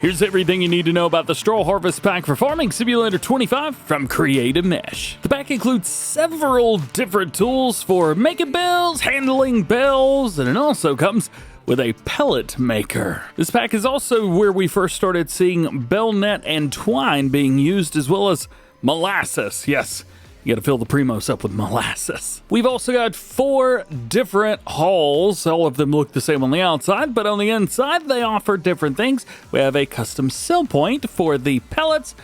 Here's everything you need to know about the Straw Harvest Pack for Farming Simulator 25 from Creative Mesh. The pack includes several different tools for making bales, handling bales, and it also comes with a pellet maker. This pack is also where we first started seeing bell net and twine being used, as well as molasses. Yes, you gotta fill the Premos up with molasses. We've also got 4 different hulls. All of them look the same on the outside, but on the inside they offer different things. We have a custom sell point for the pellets.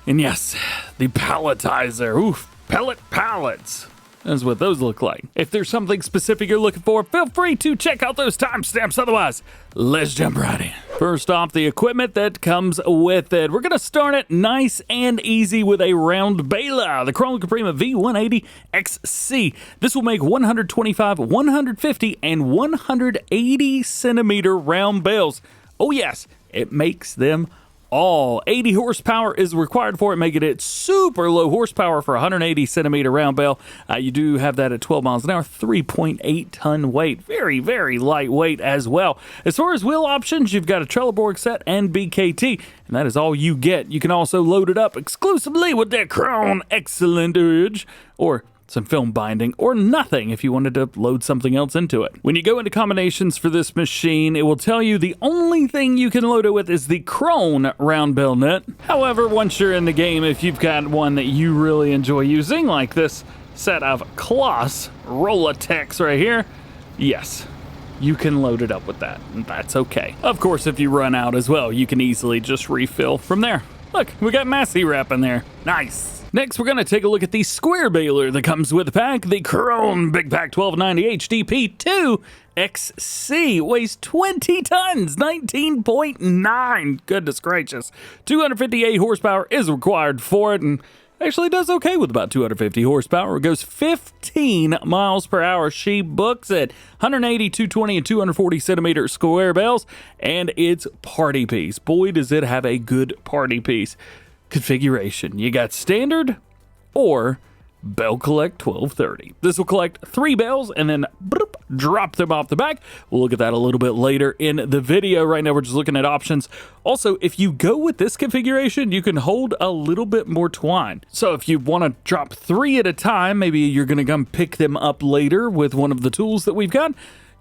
And yes, the palletizer. Oof, pellet pallets. That's what those look like. If there's something specific you're looking for, feel free to check out those timestamps. Otherwise, let's jump right in. First off, the equipment that comes with it. We're going to start it nice and easy with a round baler, the Krone V180 XC. This will make 125, 150, and 180 centimeter round bales. Oh yes, it makes them all. 80 horsepower is required for it, making it super low horsepower for 180 centimeter round bale. You do have that at 12 miles an hour, 3.8 ton weight. Very, very lightweight as well. As far as wheel options, you've got a Trelleborg set and BKT, and that is all you get. You can also load it up exclusively with that Krone Excellent Edge, or some film binding, or nothing if you wanted to load something else into it. When you go into combinations for this machine, it will tell you the only thing you can load it with is the Krone round bale net. However, once you're in the game, if you've got one that you really enjoy using, like this set of Kloss Rolatex right here, yes, you can load it up with that, and that's okay. Of course, if you run out as well, you can easily just refill from there. Look, we got Massey wrap in there. Nice. Next, we're going to take a look at the square baler that comes with the pack, the Krone Big Pack 1290 HDP2 XC. Weighs 20 tons, 19.9. Goodness gracious. 258 horsepower is required for it, and actually does okay with about 250 horsepower. It goes 15 miles per hour. She books it. 180, 220, and 240 centimeter square bales, and it's party piece. Boy, does it have a good party piece configuration. You got standard or Bale Collect 1230. This will collect 3 bales and then bloop, drop them off the back. We'll look at that a little bit later in the video. Right now we're just looking at options. Also, if you go with this configuration, you can hold a little bit more twine. So if you want to drop 3 at a time, maybe you're going to come pick them up later with one of the tools that we've got,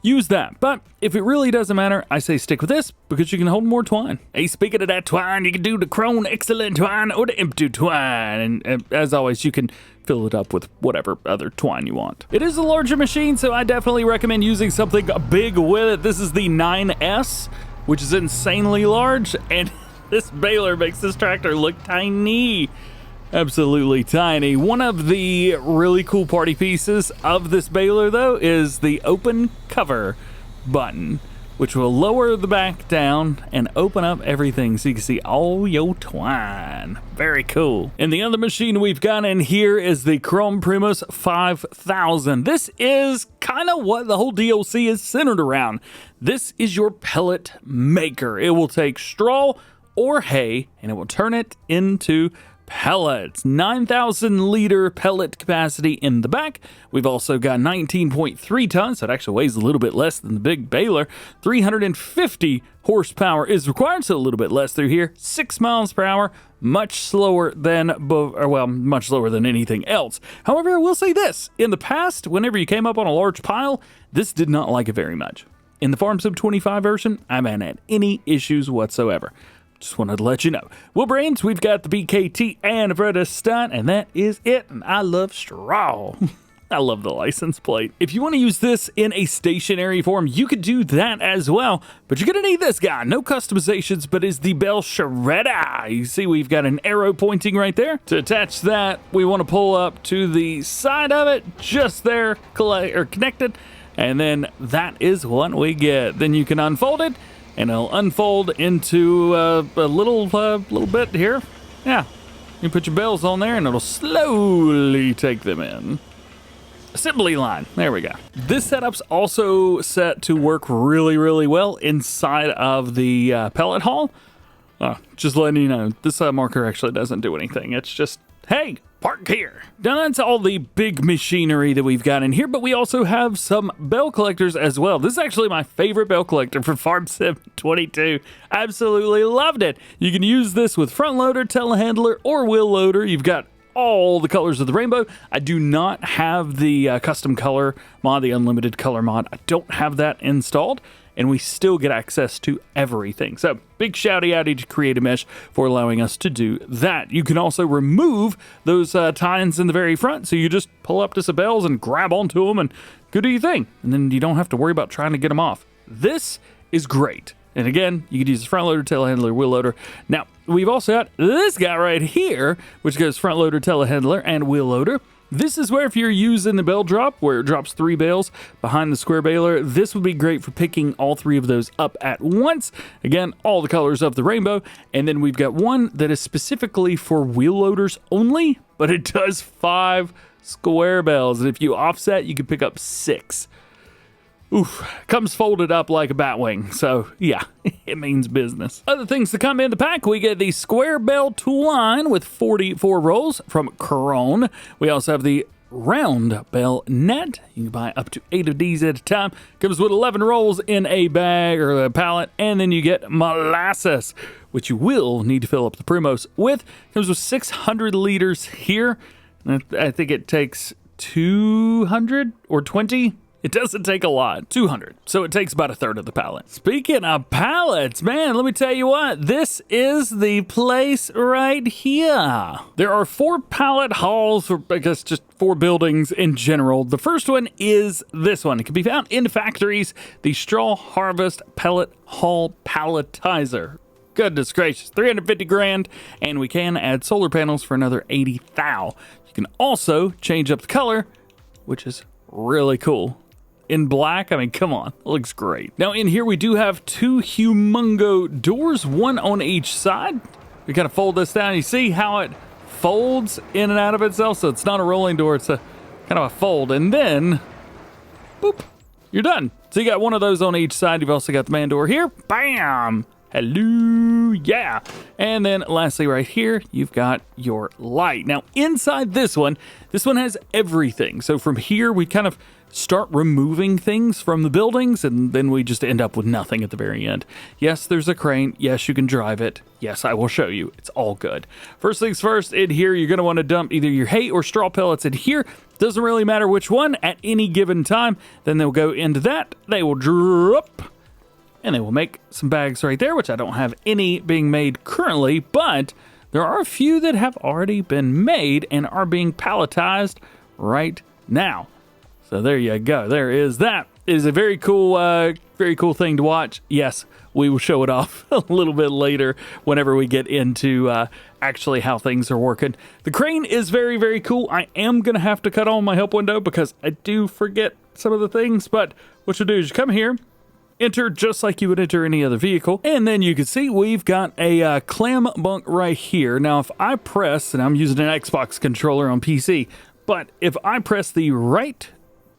use that. But if it really doesn't matter, I say stick with this because you can hold more twine. Hey, speaking of that twine, you can do the Krone Excellent Twine or the empty twine. And as always, you can fill it up with whatever other twine you want. It is a larger machine, so I definitely recommend using something big with it. This is the 9S, which is insanely large, and this baler makes this tractor look tiny. Absolutely tiny. One of the really cool party pieces of this baler, though, is the open cover button, which will lower the back down and open up everything so you can see all your twine. Very cool. And the other machine we've got in here is the Krone Premos 5000. This is kind of what the whole DLC is centered around. This is your pellet maker. It will take straw or hay and it will turn it into pellets. 9,000 liter pellet capacity in the back. We've also got 19.3 tons. So it actually weighs a little bit less than the big baler. 350 horsepower is required, so a little bit less through here. 6 miles per hour, much slower than, much slower than anything else. However, I will say this. In the past, whenever you came up on a large pile, this did not like it very much. In the Farm Sim 25 version, I haven't had any issues whatsoever. Just wanted to let you know. Wilbrains, we've got the BKT and Verda Stunt, and that is it. And I love straw. I love the license plate. If you want to use this in a stationary form, you could do that as well. But you're going to need this guy. No customizations, but is the Bale Shredder. You see we've got an arrow pointing right there. To attach that, we want to pull up to the side of it, just there, connected. And then that is what we get. Then you can unfold it, and it'll unfold into a little bit here. Yeah, you put your bells on there and it'll slowly take them in. Assembly line, there we go. This setup's also set to work really, really well inside of the pellet hall. Just letting you know, this marker actually doesn't do anything. It's just, hey, park here. Now that's all the big machinery that we've got in here, but we also have some bale collectors as well. This is actually my favorite bale collector for Farm Sim 22. Absolutely loved it. You can use this with front loader, telehandler, or wheel loader. You've got all the colors of the rainbow. I do not have the custom color mod, the unlimited color mod. I don't have that installed, and we still get access to everything. So big shouty outy to Creative Mesh for allowing us to do that. You can also remove those tines in the very front, so you just pull up to some bales and grab onto them and go do your thing, and then you don't have to worry about trying to get them off. This is great. And again, you could use the front loader, telehandler, wheel loader. Now, we've also got this guy right here, which goes front loader, telehandler, and wheel loader. This is where if you're using the bale drop, where it drops 3 bales behind the square baler, this would be great for picking all 3 of those up at once. Again, all the colors of the rainbow. And then we've got one that is specifically for wheel loaders only, but it does 5 square bales. And if you offset, you can pick up 6. Oof, comes folded up like a bat wing, so yeah, it means business. Other things to come in the pack, we get the square bale tool line with 44 rolls from Krone. We also have the round bale net. You can buy up to 8 of these at a time. Comes with 11 rolls in a bag or a pallet, and then you get molasses, which you will need to fill up the Premos with. Comes with 600 liters here. I think it takes 200 or 20. It doesn't take a lot, 200, so it takes about a third of the pallet. Speaking of pallets, man, let me tell you what, this is the place right here. There are 4 pallet hauls for, I guess, just 4 buildings in general. The first one is this one. It can be found in factories, the Straw Harvest Pellet Haul Palletizer. Goodness gracious, 350 grand, and we can add solar panels for another 80 thou. You can also change up the color, which is really cool. In black, I mean, come on, it looks great. Now in here we do have 2 humongo doors, one on each side. We kind of fold this down. You see how it folds in and out of itself? So it's not a rolling door, it's a kind of a fold. And then, boop, you're done. So you got one of those on each side. You've also got the man door here. Bam! Hello, yeah. And then lastly right here, you've got your light. Now inside this one has everything. So from here, we kind of start removing things from the buildings, and then we just end up with nothing at the very end. Yes, there's a crane. Yes, you can drive it. Yes, I will show you. It's all good. First things first, in here, you're going to want to dump either your hay or straw pellets in here. Doesn't really matter which one at any given time. Then they'll go into that. They will drop, and they will make some bags right there, which I don't have any being made currently, but there are a few that have already been made and are being palletized right now. So there you go. There is that. It is a very cool thing to watch. Yes, we will show it off a little bit later whenever we get into actually how things are working. The crane is very, very cool. I am going to have to cut on my help window because I do forget some of the things, but what you'll do is you come here, enter just like you would enter any other vehicle, and then you can see we've got a clam bunk right here. Now, if I press, and I'm using an Xbox controller on PC, but if I press the right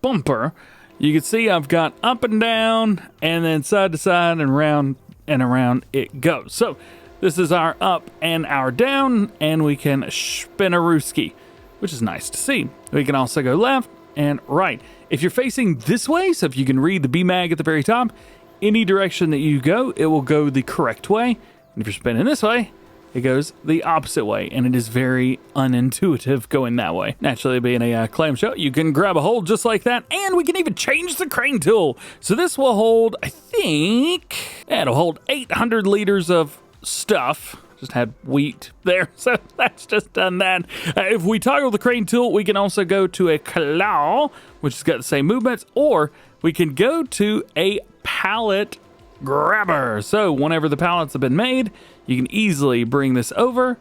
bumper, you can see I've got up and down, and then side to side and round and around it goes. So this is our up and our down, and we can spin a rooski, which is nice to see. We can also go left and right. If you're facing this way, so if you can read the B-mag at the very top, any direction that you go, it will go the correct way. And if you're spinning this way, it goes the opposite way, and it is very unintuitive going that way. Naturally, being a clamshell, you can grab a hold just like that, and we can even change the crane tool. So this will hold, I think, it'll hold 800 liters of stuff. Just had wheat there, so that's just done that. If we toggle the crane tool, we can also go to a claw, which has got the same movements, or we can go to a pallet grabber. So whenever the pallets have been made, you can easily bring this over,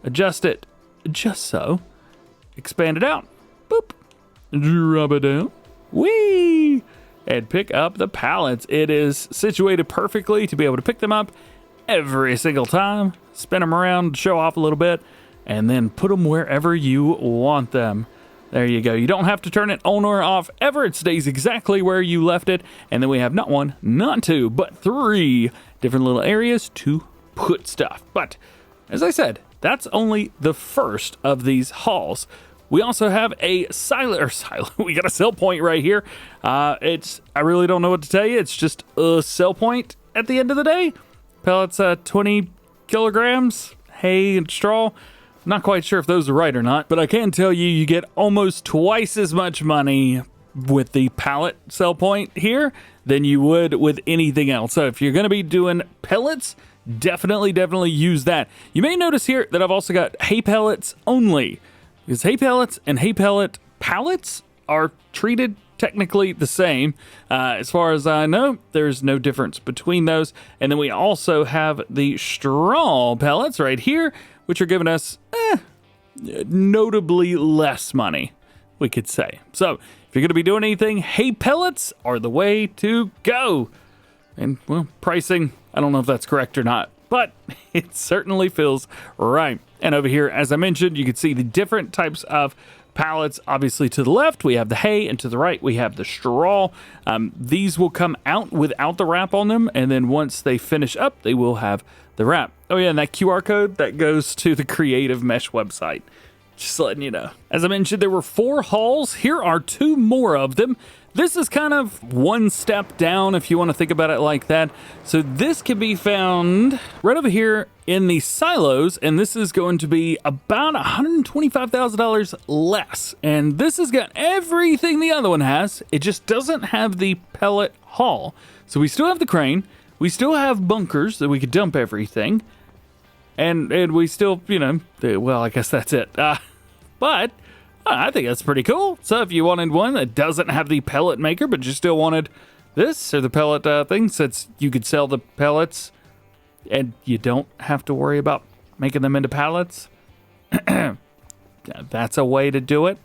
adjust it just so, expand it out, boop, drop it down, whee, and pick up the pallets. It is situated perfectly to be able to pick them up every single time, spin them around, show off a little bit, and then put them wherever you want them. There you go. You don't have to turn it on or off ever. It stays exactly where you left it. And then we have not 1, not 2, but 3 different little areas to put stuff. But as I said, that's only the first of these hauls. We also have a silo. We got a sell point right here. I really don't know what to tell you. It's just a sell point at the end of the day. Pellets, 20 kilograms, hay and straw. Not quite sure if those are right or not, but I can tell you, you get almost twice as much money with the pallet sell point here than you would with anything else. So if you're going to be doing pellets, definitely use that. You may notice here that I've also got hay pellets only, because hay pellets and hay pellet pallets are treated technically the same. As far as I know, there's no difference between those. And then we also have the straw pellets right here, which are giving us notably less money, we could say. So if you're going to be doing anything, hay pellets are the way to go. And, well, pricing, I don't know if that's correct or not, but it certainly feels right. And over here, as I mentioned, you can see the different types of pallets. Obviously, to the left, we have the hay, and to the right, we have the straw. These will come out without the wrap on them, and then once they finish up, they will have the wrap. Oh, yeah, and that QR code, that goes to the Creative Mesh website. Just letting you know. As I mentioned, there were 4 hauls. Here are 2 more of them. This is kind of one step down if you want to think about it like that. So this can be found right over here in the silos, and this is going to be about $125,000 less. And this has got everything the other one has. It just doesn't have the pellet haul. So we still have the crane. We still have bunkers that we could dump everything. And we still, you know, well, I guess that's it. But I think that's pretty cool. So if you wanted one that doesn't have the pellet maker, but you still wanted this or the pellet thing, since you could sell the pellets and you don't have to worry about making them into pallets, that's a way to do it.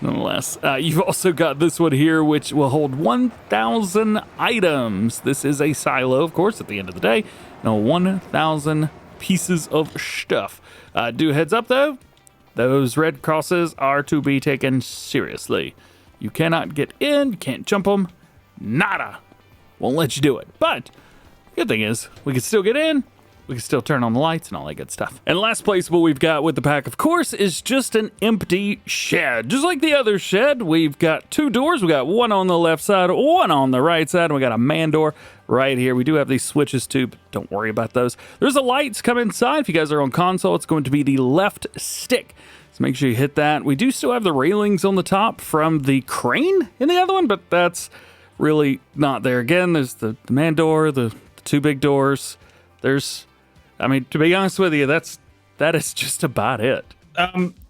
Nonetheless, you've also got this one here, which will hold 1,000 items. This is a silo, of course, at the end of the day. 1,000 pieces of stuff. Do heads up, though. Those red crosses are to be taken seriously. You cannot get in, you can't jump them, nada. Won't let you do it. But good thing is, we can still get in, we can still turn on the lights and all that good stuff. And last place what we've got with the pack, of course, is just an empty shed. Just like the other shed, we've got 2 doors. We got one on the left side, one on the right side, and we got a man door right here. We do have these switches too, but don't worry about those. There's the lights come inside. If you guys are on console, it's going to be the left stick. So make sure you hit that. We do still have the railings on the top from the crane in the other one, but that's really not there. Again, there's the man door, the 2 big doors. I mean, to be honest with you, that is just about it.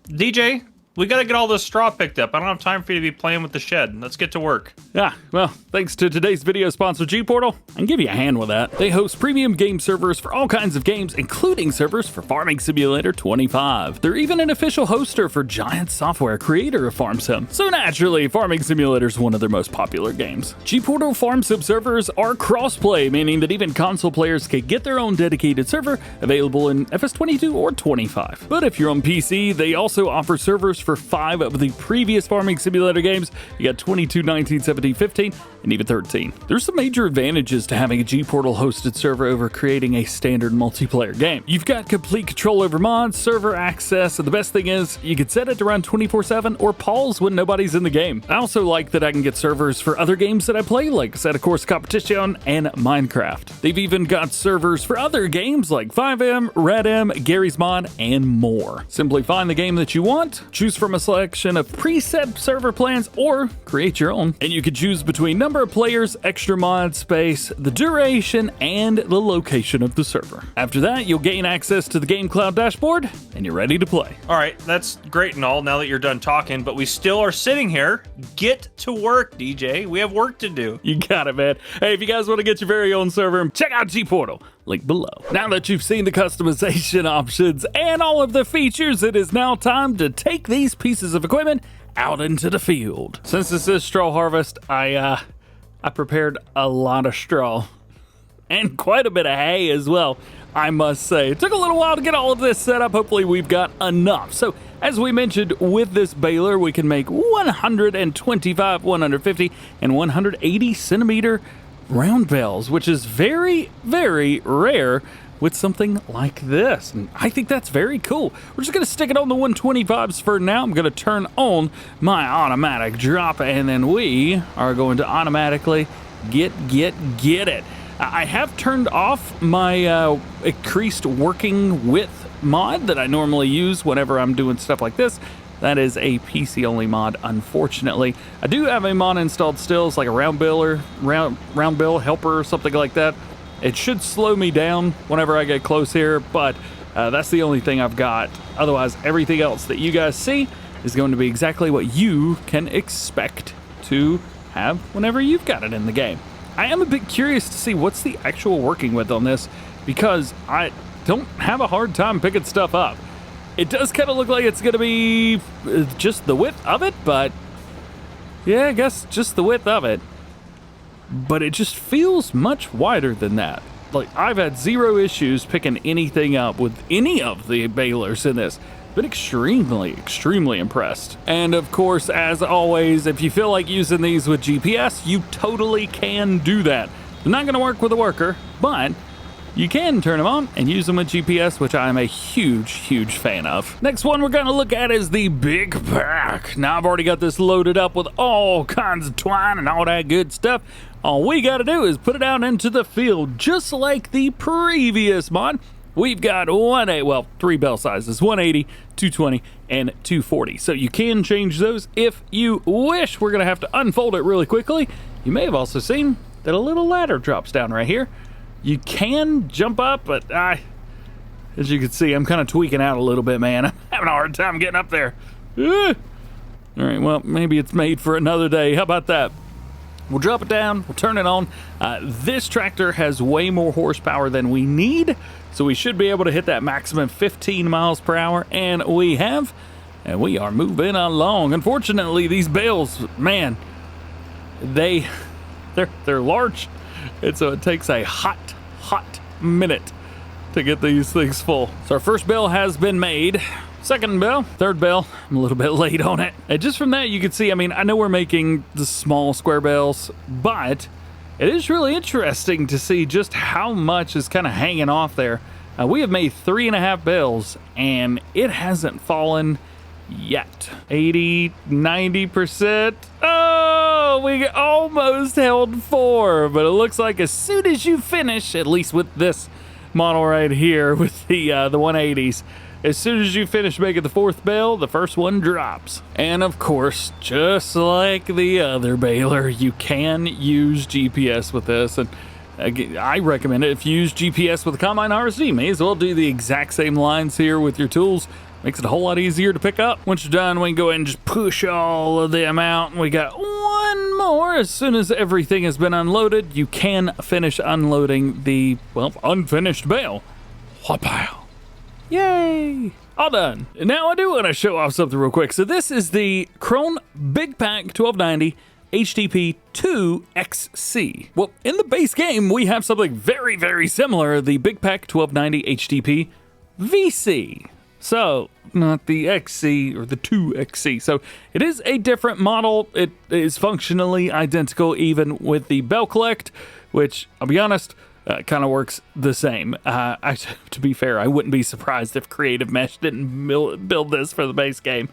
DJ, we got to get all this straw picked up. I don't have time for you to be playing with the shed. Let's get to work. Yeah, well, thanks to today's video sponsor, G-Portal, I can give you a hand with that. They host premium game servers for all kinds of games, including servers for Farming Simulator 25. They're even an official hoster for Giant Software, creator of Farm Sim. So naturally, Farming Simulator is one of their most popular games. G-Portal Farm Sim servers are cross-play, meaning that even console players can get their own dedicated server available in FS22 or 25. But if you're on PC, they also offer servers for 5 of the previous Farming Simulator games. You got 22, 19, 17, 15, and even 13. There's some major advantages to having a G-Portal hosted server over creating a standard multiplayer game. You've got complete control over mods, server access, and the best thing is you can set it to run 24/7 or pause when nobody's in the game. I also like that I can get servers for other games that I play, like Set a Course Competition and Minecraft. They've even got servers for other games like 5M, RedM, Gary's Mod, and more. Simply find the game that you want, choose from a selection of preset server plans, or create your own, and you can choose between number of players, extra mod space, the duration, and the location of the server. After that, you'll gain access to the Game Cloud dashboard, and you're ready to play. All right, that's great and all now that you're done talking, but we still are sitting here. Get to work, DJ. We have work to do. You got it, man. Hey, if you guys want to get your very own server, check out G-Portal. Link below. Now that you've seen the customization options and all of the features, it is now time to take these pieces of equipment out into the field. Since this is straw harvest, I prepared a lot of straw and quite a bit of hay as well, I must say. It took a little while to get all of this set up. Hopefully we've got enough. So as we mentioned, with this baler, we can make 125, 150, and 180 centimeter round bales, which is very, very rare with something like this. And I think that's very cool. We're just gonna stick it on the 125s for now. I'm gonna turn on my automatic drop, and then we are going to automatically get it. I have turned off my increased working width mod that I normally use whenever I'm doing stuff like this. That is a PC only mod, unfortunately. I do have a mod installed still. It's like a round bill helper or something like that. It should slow me down whenever I get close here, but that's the only thing I've got. Otherwise, everything else that you guys see is going to be exactly what you can expect to have whenever you've got it in the game. I am a bit curious to see what's the actual working width on this, because I don't have a hard time picking stuff up. It does kind of look like it's going to be just the width of it, but yeah, I guess just the width of it. But it just feels much wider than that. Like, I've had zero issues picking anything up with any of the balers in this. Been extremely impressed. And of course, as always, if you feel like using these with GPS, you totally can do that. They're not going to work with a worker, but you can turn them on and use them with GPS, which I am a huge fan of. Next one we're gonna look at is the Big Pack. Now, I've already got this loaded up with all kinds of twine and all that good stuff. All we gotta do is put it out into the field, just like the previous mod. We've got 3 bell sizes, 180, 220, and 240. So you can change those if you wish. We're gonna have to unfold it really quickly. You may have also seen that a little ladder drops down right here. You can jump up, but as you can see, I'm kind of tweaking out a little bit, man. I'm having a hard time getting up there. All right, well, maybe it's made for another day. How about that? We'll drop it down, we'll turn it on. This tractor has way more horsepower than we need, so we should be able to hit that maximum 15 miles per hour, and we have, and we are moving along. Unfortunately, these bales, man, they're large. And so it takes a hot minute to get these things full. So our first bale has been made. Second bale, third bale, I'm a little bit late on it. And just from that, you can see, I mean, I know we're making the small square bales, but it is really interesting to see just how much is kind of hanging off there. We have made 3.5 bales, and it hasn't fallen yet. 80, 90%. Oh, we almost held 4, but it looks like as soon as you finish, at least with this model right here with the 180s, as soon as you finish making the 4th bale, the first one drops. And of course, just like the other baler, you can use GPS with this. And again, I recommend it. If you use GPS with a combine harvester, you may as well do the exact same lines here with your tools. Makes it a whole lot easier to pick up. Once you're done, we can go ahead and just push all of them out. And we got one more. As soon as everything has been unloaded, you can finish unloading the, well, unfinished bale. Wow. Yay! All done. And now I do want to show off something real quick. So this is the Krone Big Pack 1290 HDP 2XC. Well, in the base game, we have something very similar, the Big Pack 1290 HDP VC. So, not the XC or the 2XC. So, it is a different model. It is functionally identical, even with the Bell Collect, which, I'll be honest, kind of works the same. To be fair, I wouldn't be surprised if Creative Mesh didn't build this for the base game.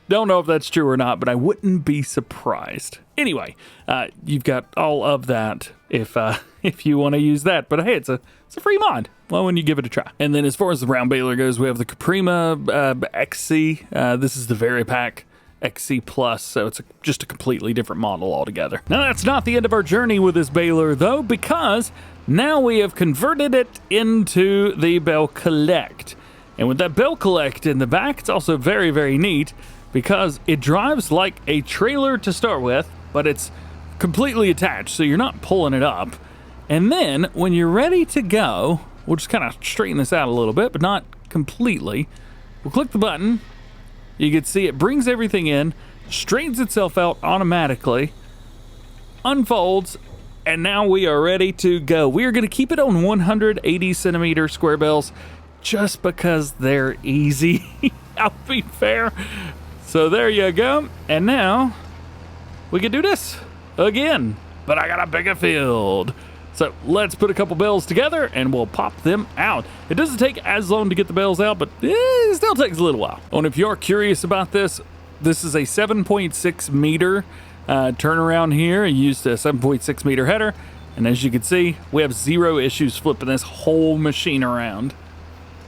Don't know if that's true or not, but I wouldn't be surprised. Anyway, you've got all of that if you want to use that. But hey, it's a free mod. Well, when you give it a try. And then as far as the round baler goes, we have the Premo XC. This is the Varipack XC Plus, so it's just a completely different model altogether. Now, that's not the end of our journey with this baler, though, because now we have converted it into the Bale Collect. And with that Bale Collect in the back, it's also very neat because it drives like a trailer to start with, but it's completely attached, so you're not pulling it up. And then when you're ready to go, we'll just kind of straighten this out a little bit, but not completely. We'll click the button. You can see it brings everything in, straightens itself out automatically, unfolds, and now we are ready to go. We are going to keep it on 180 centimeter square bales just because they're easy. I'll be fair. So there you go. And now we can do this again, but I got a bigger field. So let's put a couple bales together and we'll pop them out. It doesn't take as long to get the bales out, but it still takes a little while. Oh, and if you're curious about this, this is a 7.6 meter turnaround here. I used a 7.6 meter header. And as you can see, we have zero issues flipping this whole machine around.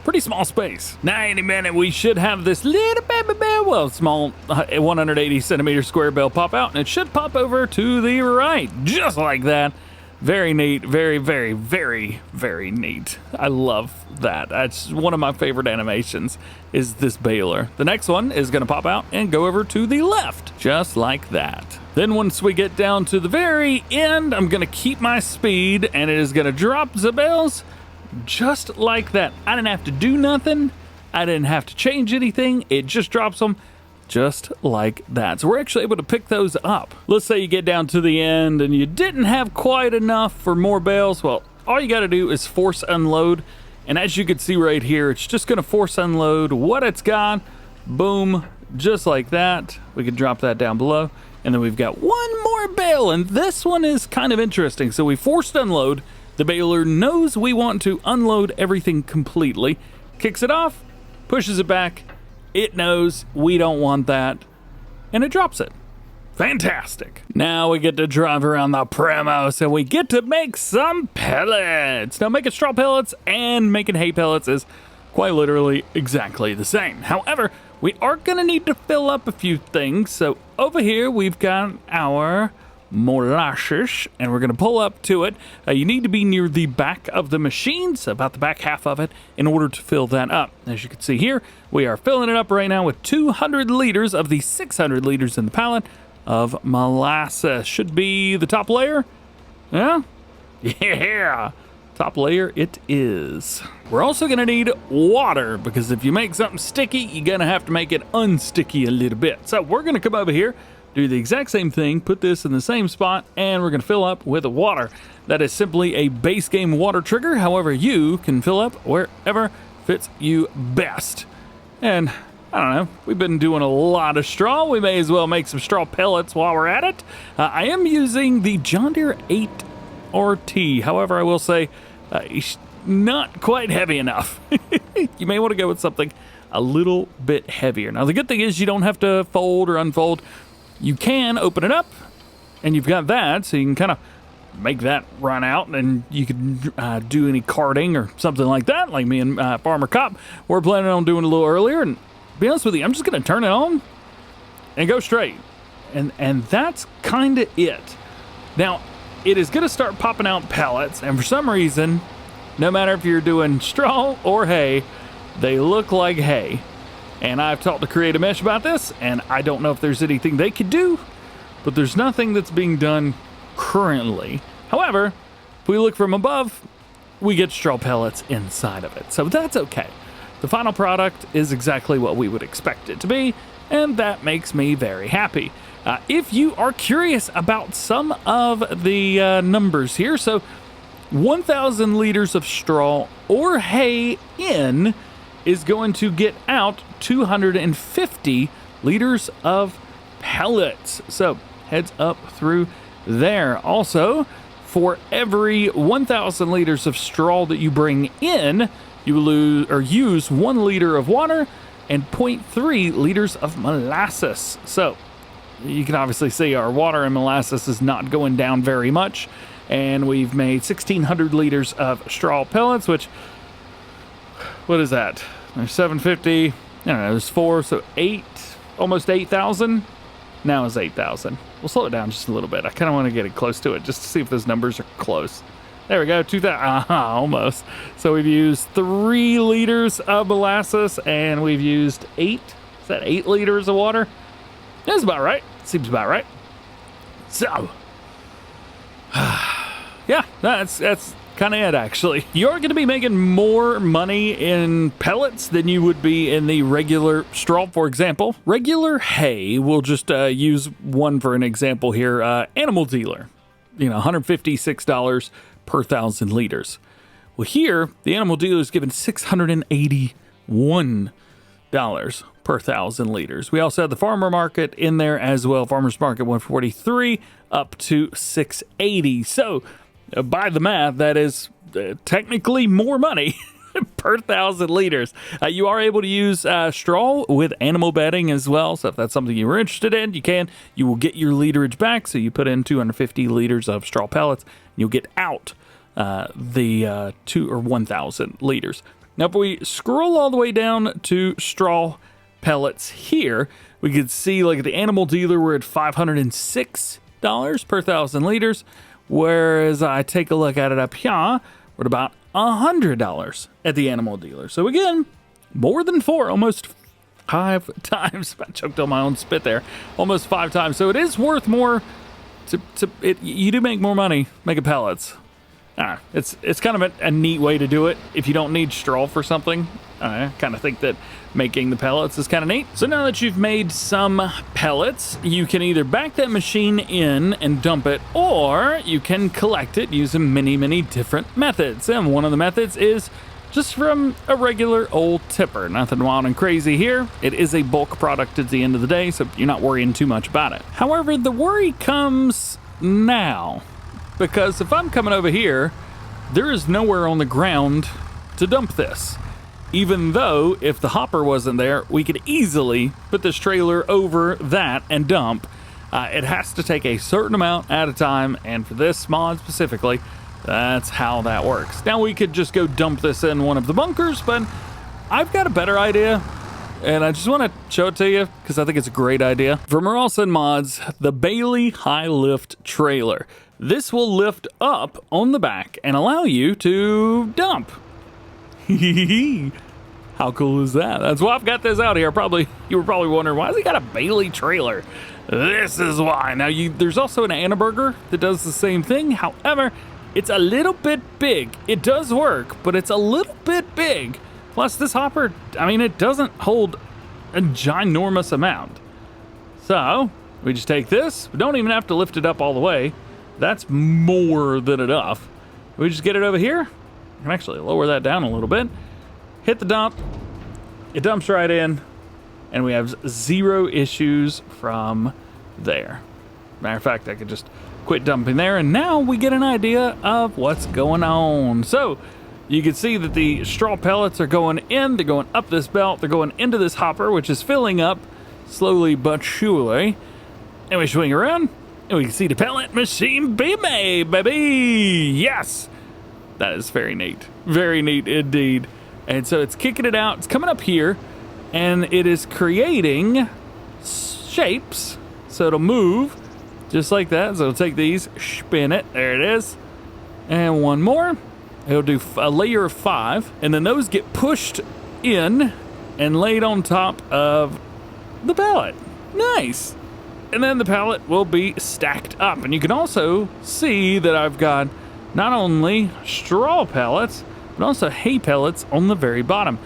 Pretty small space. Now, any minute, we should have this little baby bale, well, small 180 centimeter square bale pop out, and it should pop over to the right, just like that. Very neat, very, very, very, very neat. I love that. That's one of my favorite animations, is this baler. The next one is gonna pop out and go over to the left, just like that. Then once we get down to the very end, I'm gonna keep my speed and it is gonna drop the bales just like that. I didn't have to do nothing. I didn't have to change anything. It just drops them just like that. So we're actually able to pick those up. Let's say you get down to the end and you didn't have quite enough for more bales. Well, all you got to do is force unload. And as you can see right here, it's just going to force unload what it's got. Boom, just like that. We can drop that down below. And then we've got one more bale, and this one is kind of interesting. So we forced unload. The baler knows we want to unload everything completely, kicks it off, pushes it back. It knows we don't want that, and it drops it. Fantastic. Now we get to drive around the Premos, and we get to make some pellets. Now, making straw pellets and making hay pellets is quite literally exactly the same. However, we are going to need to fill up a few things. So over here, we've got our molasses, and we're going to pull up to it. You need to be near the back of the machine, so about the back half of it, in order to fill that up. As you can see here, we are filling it up right now with 200 liters of the 600 liters in the pallet of molasses. Should be the top layer. Yeah? Yeah! Top layer it is. We're also going to need water, because if you make something sticky, you're going to have to make it unsticky a little bit. So we're going to come over here, do the exact same thing, put this in the same spot, and we're going to fill up with water. That is simply a base game water trigger. However, you can fill up wherever fits you best. And I don't know, we've been doing a lot of straw. We may as well make some straw pellets while we're at it. I am using the John Deere 8RT. However, I will say it's not quite heavy enough. You may want to go with something a little bit heavier. Now, the good thing is you don't have to fold or unfold. You can open it up, and you've got that, so you can kind of make that run out, and you can do any carting or something like that, like me and Farmer Cop. We're planning on doing a little earlier, and to be honest with you, I'm just going to turn it on and go straight. And that's kind of it. Now, it is going to start popping out pellets, and for some reason, no matter if you're doing straw or hay, they look like hay. And I've talked to Creative Mesh about this, and I don't know if there's anything they could do, but there's nothing that's being done currently. However, if we look from above, we get straw pellets inside of it. So that's okay. The final product is exactly what we would expect it to be, and that makes me very happy. If you are curious about some of the numbers here, so 1,000 liters of straw or hay in is going to get out 250 liters of pellets. So heads up through there. Also, for every 1,000 liters of straw that you bring in, you use 1 liter of water and 0.3 liters of molasses. So you can obviously see our water and molasses is not going down very much. And we've made 1,600 liters of straw pellets, which, what is that? There's 750, I don't know, there's 4, so 8, almost 8,000. Now it's 8,000. We'll slow it down just a little bit. I kind of want to get it close to it just to see if those numbers are close. There we go, 2,000, almost. So we've used 3 liters of molasses, and we've used 8 liters of water? That's about right. Seems about right. So, yeah, that's kind of it, actually. You're going to be making more money in pellets than you would be in the regular straw. For example, regular hay, we'll just use one for an example here. Animal dealer, $156 per 1,000 liters. Well, here, the animal dealer is given $681 per 1,000 liters. We also have the farmer market in there as well. Farmer's market 143 up to 680. So by the math, that is technically more money per 1,000 liters. You are able to use straw with animal bedding as well. So if that's something you were interested in, you can. You will get your literage back. So you put in 250 liters of straw pellets, and you'll get out the 1,000 liters. Now, if we scroll all the way down to straw pellets here, we can see, like, at the animal dealer, we're at $506 per 1,000 liters. Whereas I take a look at it up here, we're at about $100 at the animal dealer. So again, more than almost 5 times. I choked on my own spit there. Almost 5 times. So it is worth more. You do make more money making pellets. It's kind of a neat way to do it if you don't need straw for something. I kind of think that making the pellets is kind of neat. So now that you've made some pellets, you can either back that machine in and dump it, or you can collect it using many different methods. And one of the methods is just from a regular old tipper. Nothing wild and crazy here. It is a bulk product at the end of the day, so you're not worrying too much about it. However, the worry comes now, because if I'm coming over here, there is nowhere on the ground to dump this. Even though, if the hopper wasn't there, we could easily put this trailer over that and dump. It has to take a certain amount at a time, and for this mod specifically, that's how that works. Now, we could just go dump this in one of the bunkers, but I've got a better idea, and I just want to show it to you because I think it's a great idea. From Morrison Mods, the Bailey High Lift Trailer. This will lift up on the back and allow you to dump. How cool is that? That's why I've got this out here. You were probably wondering, why has he got a Bailey trailer? This is why. Now, there's also an Annaberger that does the same thing. However, it's a little bit big. It does work, but it's a little bit big. Plus, this hopper, it doesn't hold a ginormous amount. So, we just take this. We don't even have to lift it up all the way. That's more than enough. We just get it over here. I can actually lower that down a little bit. Hit the dump. It dumps right in. And we have 0 issues from there. Matter of fact, I could just quit dumping there. And now we get an idea of what's going on. So you can see that the straw pellets are going in. They're going up this belt. They're going into this hopper, which is filling up slowly but surely. And we swing around. And we can see the pellet machine be made, baby. Yes. That is very neat. Very neat indeed. And so it's kicking it out. It's coming up here. And it is creating shapes. So it'll move just like that. So it'll take these, spin it. There it is. And one more. It'll do a layer of 5. And then those get pushed in and laid on top of the pellet. Nice. And then the pellet will be stacked up. And you can also see that I've got not only straw pellets, but also hay pellets on the very bottom.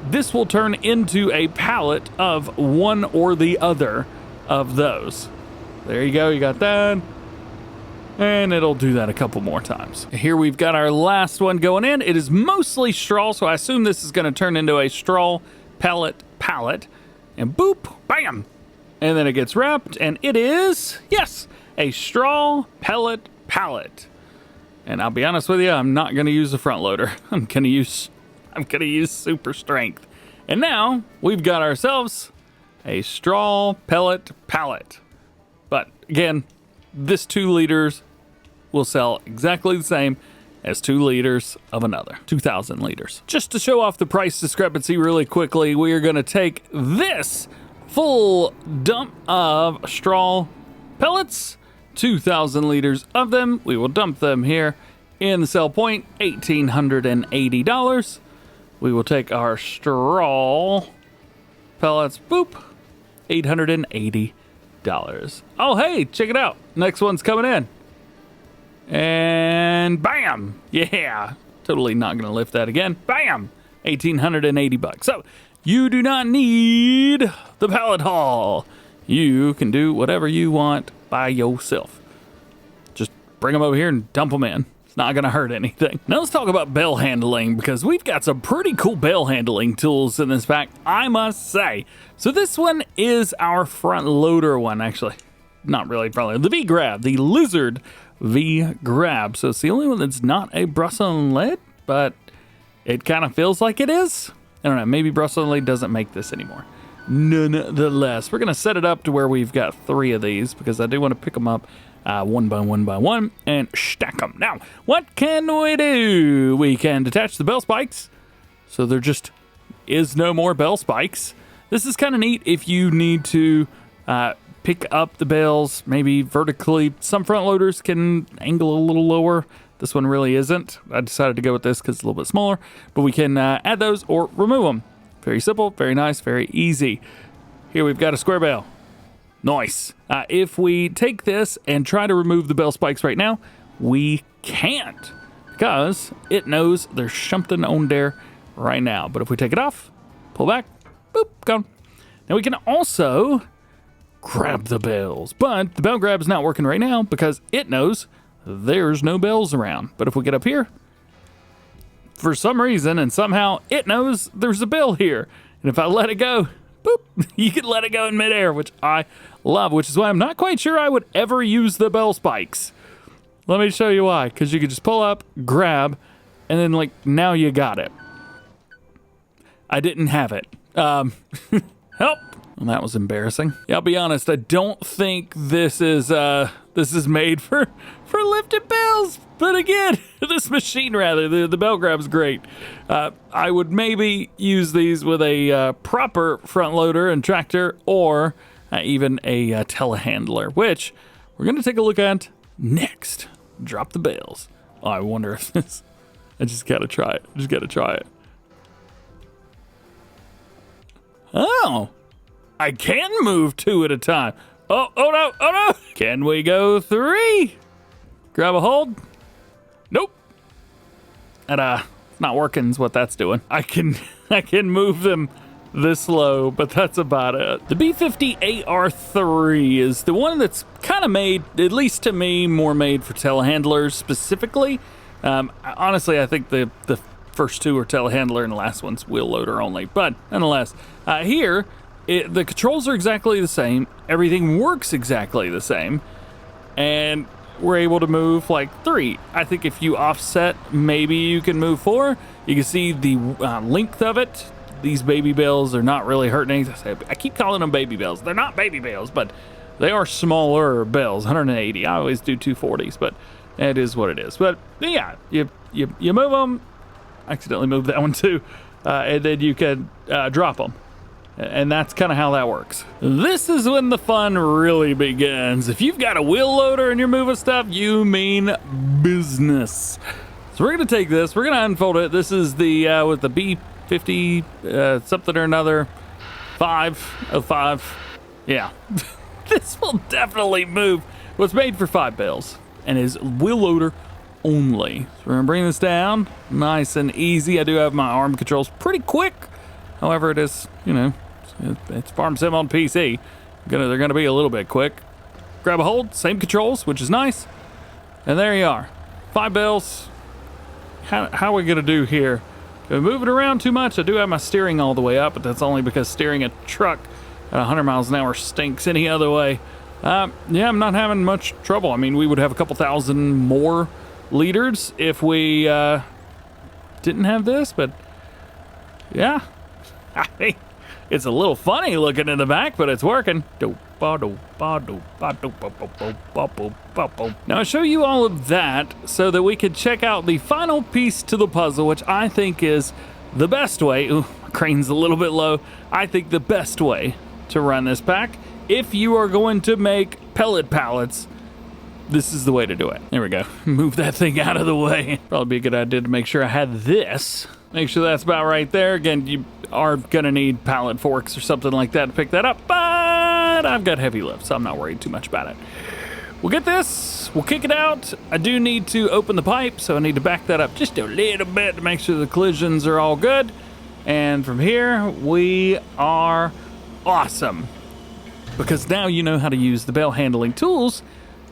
This will turn into a pallet of one or the other of those. There you go, you got that. And it'll do that a couple more times. Here we've got our last one going in. It is mostly straw, so I assume this is gonna turn into a straw pellet pallet. And boop, bam. And then it gets wrapped, and it is, yes, a straw pellet pallet. And I'll be honest with you, I'm not going to use the front loader. I'm going to use super strength. And now we've got ourselves a straw pellet pallet. But again, this 2 liters will sell exactly the same as 2 liters of another, 2,000 liters. Just to show off the price discrepancy really quickly, we are going to take this full dump of straw pellets, 2,000 liters of them. We will dump them here in the sell point, $1,880. We will take our straw pellets, boop, $880. Oh, hey, check it out. Next one's coming in. And bam, yeah, totally not gonna lift that again. Bam, $1,880. So you do not need the pallet haul. You can do whatever you want by yourself. Just bring them over here and dump them in. It's not gonna hurt anything. Now let's talk about bale handling, because we've got some pretty cool bale handling tools in this pack, I must say. So this one is our front loader one, actually. Not really front loader. The V-Grab, the Lizard V grab. So it's the only one that's not a Brussels lead, but it kind of feels like it is. I don't know, maybe Brussels lead doesn't make this anymore. Nonetheless, we're going to set it up to where we've got 3 of these because I do want to pick them up one by one and stack them. Now, what can we do? We can detach the bell spikes so there just is no more bell spikes. This is kind of neat if you need to pick up the bales maybe vertically. Some front loaders can angle a little lower. This one really isn't. I decided to go with this because it's a little bit smaller, but we can add those or remove them. Very simple, very nice, very easy. Here we've got a square bale. Nice. If we take this and try to remove the bell spikes right now, we can't because it knows there's something on there right now. But if we take it off, pull back, boop, gone. Now we can also grab the bells, but the bell grab is not working right now because it knows there's no bells around. But if we get up here, for some reason and somehow it knows there's a bell here. And if I let it go, boop, you can let it go in midair, which I love, which is why I'm not quite sure I would ever use the bell spikes. Let me show you why. Because you can just pull up, grab, and then like now you got it. I didn't have it. Help. Well, that was embarrassing. Yeah, I'll be honest, I don't think this is made for lifted bells. But again, this machine rather, the bell grab's great. I would maybe use these with a proper front loader and tractor or even a telehandler, which we're going to take a look at next. Drop the bells. Oh, I wonder if this, I just got to try it. Oh, I can move 2 at a time. Oh no. Can we go 3? Grab a hold. Nope. That not working is what that's doing. I can move them this low, but that's about it. The B50AR3 is the one that's kind of made, at least to me, more made for telehandlers specifically. Honestly, I think the first 2 are telehandler and the last one's wheel loader only. But nonetheless, here, the controls are exactly the same. Everything works exactly the same. And we're able to move like 3. I think if you offset, maybe you can move 4. You can see the length of it. These baby bales are not really hurting anything. I keep calling them baby bales. They're not baby bales, but they are smaller bales, 180. I always do 240s, but it is what it is. But yeah, you move them. I accidentally moved that one too. And then you can drop them. And that's kind of how that works. This is when the fun really begins. If you've got a wheel loader and you're moving stuff, you mean business. So we're going to take this, we're going to unfold it. This is the, with the B50 something or another, 505. Yeah, this will definitely move. Well, it's made for 5 bales and is wheel loader only. So we're going to bring this down nice and easy. I do have my arm controls pretty quick. However, it is, you know, it's Farm Sim on PC. They're gonna be a little bit quick. Grab a hold, same controls, which is nice. And there you are. 5 bells. How are we gonna do here? Can we move it around too much? I do have my steering all the way up, but that's only because steering a truck at 100 miles an hour stinks any other way. Yeah, I'm not having much trouble. I mean, we would have a couple thousand more liters if we didn't have this, but yeah. I think it's a little funny looking in the back, but it's working. Now I'll show you all of that so that we can check out the final piece to the puzzle, which I think is the best way. Ooh, my crane's a little bit low. I think the best way to run this pack, if you are going to make pellet pallets, this is the way to do it. There we go. Move that thing out of the way. Probably be a good idea to make sure I had this. Make sure that's about right there. Again, you are gonna need pallet forks or something like that to pick that up, but I've got heavy lifts, so I'm not worried too much about it. We'll get this, we'll kick it out. I do need to open the pipe, so I need to back that up just a little bit to make sure the collisions are all good. And from here, we are awesome. Because now you know how to use the bell handling tools.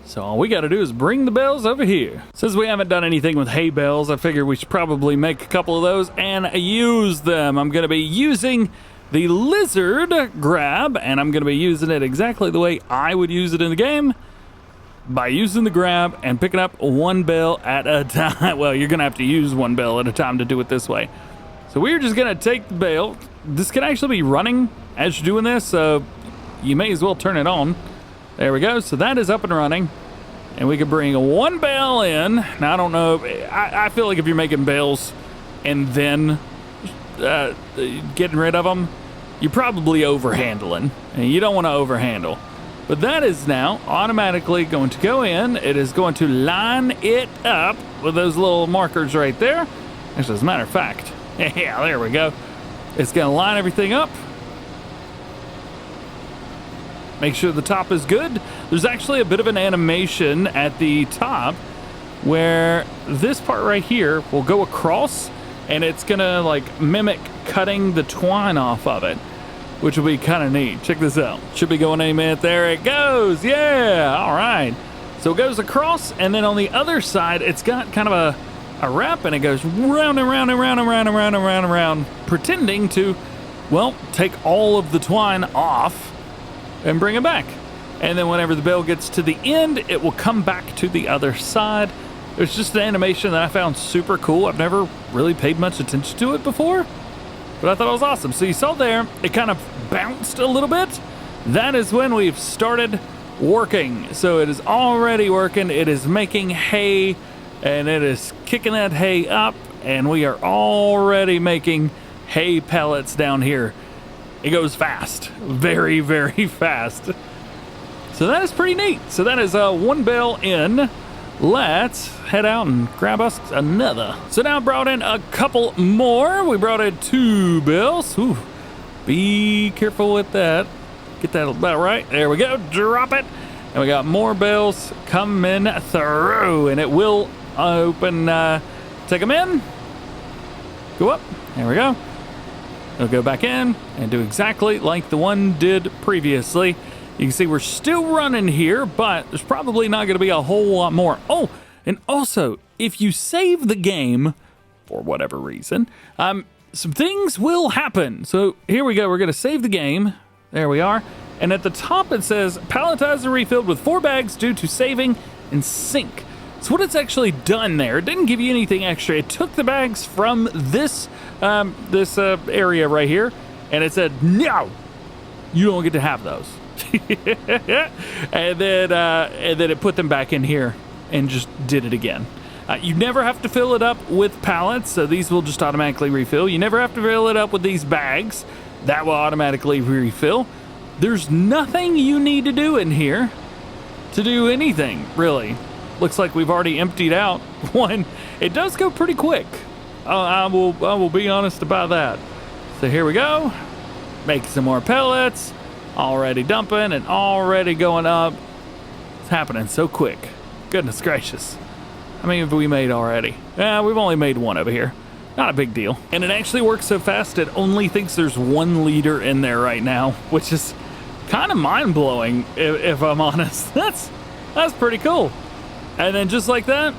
So all we gotta do is bring the bells over here. Since we haven't done anything with hay bales, I figured we should probably make a couple of those and use them. I'm gonna be using the lizard grab, and I'm gonna be using it exactly the way I would use it in the game. by using the grab and picking up one bale at a time. Well, you're gonna have to use one bale at a time to do it this way. So we're just gonna take the bale. This can actually be running as you're doing this, so you may as well turn it on. There we go. So that is up and running. And we can bring one bale in. Now, I don't know. I feel like if you're making bales and then getting rid of them, you're probably overhandling. And you don't want to overhandle. But that is now automatically going to go in. It is going to line it up with those little markers right there. Actually, as a matter of fact, yeah, there we go. It's going to line everything up. Make sure the top is good. There's actually a bit of an animation at the top where this part right here will go across, and it's going to like mimic cutting the twine off of it, which will be kind of neat. Check this out. Should be going any minute. There it goes. Yeah. All right. So it goes across, and then on the other side, it's got kind of a wrap, and it goes round and round and round and round and round and round and round, pretending to, well, take all of the twine off and bring it back. And then whenever the bale gets to the end, it will come back to the other side. It's just an animation that I found super cool. I've never really paid much attention to it before, but I thought it was awesome. So you saw there, it kind of bounced a little bit. That is when we've started working. So it is already working. It is making hay, and it is kicking that hay up, and we are already making hay pellets down here. It goes fast, very, very fast. So that is pretty neat. So that is one bale in. Let's head out and grab us another. So now I brought in a couple more. We brought in 2 bales. Ooh, be careful with that. Get that about right. There we go. Drop it. And we got more bales coming through, and it will open. Take them in. Go up. There we go. It'll go back in and do exactly like the one did previously. You can see we're still running here, but there's probably not going to be a whole lot more. Oh, and also, if you save the game, for whatever reason, some things will happen. So here we go. We're going to save the game. There we are. And at the top it says, palletizer refilled with 4 bags due to saving and sync. So what it's actually done there, it didn't give you anything extra. It took the bags from this area right here, and it said, no, you don't get to have those. and then it put them back in here and just did it again. You never have to fill it up with pallets, so these will just automatically refill. You never have to fill it up with these bags. That will automatically refill. There's nothing you need to do in here to do anything, really. Looks like we've already emptied out one. It does go pretty quick. I will be honest about that. So here we go. Make some more pellets. Already dumping and already going up. It's happening so quick. Goodness gracious. How many have we made already? We've only made 1 over here. Not a big deal. And it actually works so fast it only thinks there's 1 liter in there right now, which is kind of mind-blowing if I'm honest. That's pretty cool. And then just like that,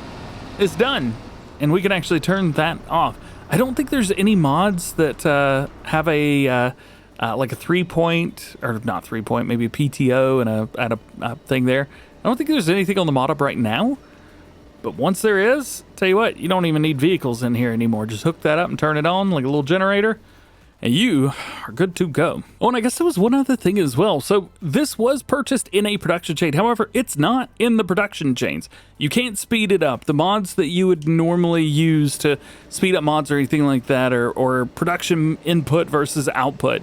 it's done. And we can actually turn that off. I don't think there's any mods that have a like a 3-point, or not 3-point, maybe a PTO and a thing there. I don't think there's anything on the mod up right now. But once there is, tell you what, you don't even need vehicles in here anymore. Just hook that up and turn it on like a little generator, and you are good to go. Oh, and I guess there was one other thing as well. So this was purchased in a production chain. However, it's not in the production chains. You can't speed it up. The mods that you would normally use to speed up mods or anything like that, or production input versus output,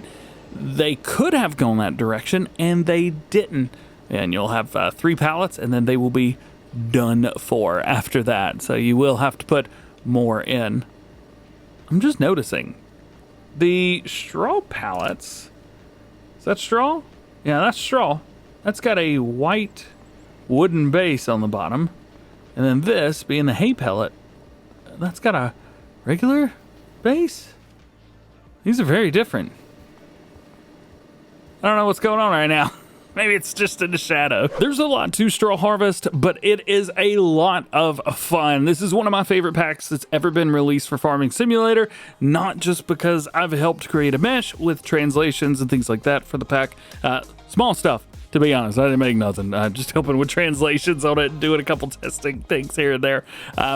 they could have gone that direction, and they didn't. And you'll have 3 pallets, and then they will be done for after that. So you will have to put more in. I'm just noticing. The straw pallets, is that straw? Yeah, that's straw. That's got a white wooden base on the bottom. And then this, being the hay pellet, that's got a regular base. These are very different. I don't know what's going on right now. Maybe it's just in the shadow. There's a lot to Straw Harvest, but it is a lot of fun. This is one of my favorite packs that's ever been released for Farming Simulator, not just because I've helped create a mesh with translations and things like that for the pack. Small stuff To be honest, I didn't make nothing. I'm just helping with translations on it and doing a couple testing things here and there.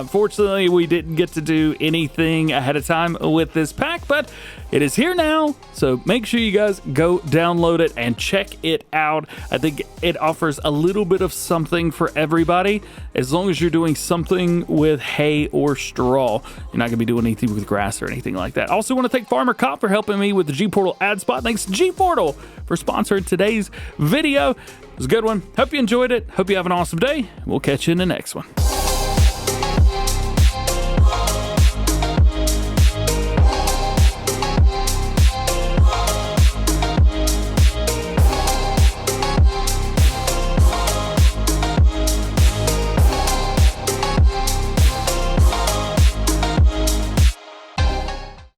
Fortunately, we didn't get to do anything ahead of time with this pack, but it is here now. So make sure you guys go download it and check it out. I think it offers a little bit of something for everybody. As long as you're doing something with hay or straw, you're not going to be doing anything with grass or anything like that. Also want to thank Farmer Cop for helping me with the G-Portal ad spot. Thanks G-Portal for sponsoring today's video. It was a good one. Hope you enjoyed it. Hope you have an awesome day. We'll catch you in the next one.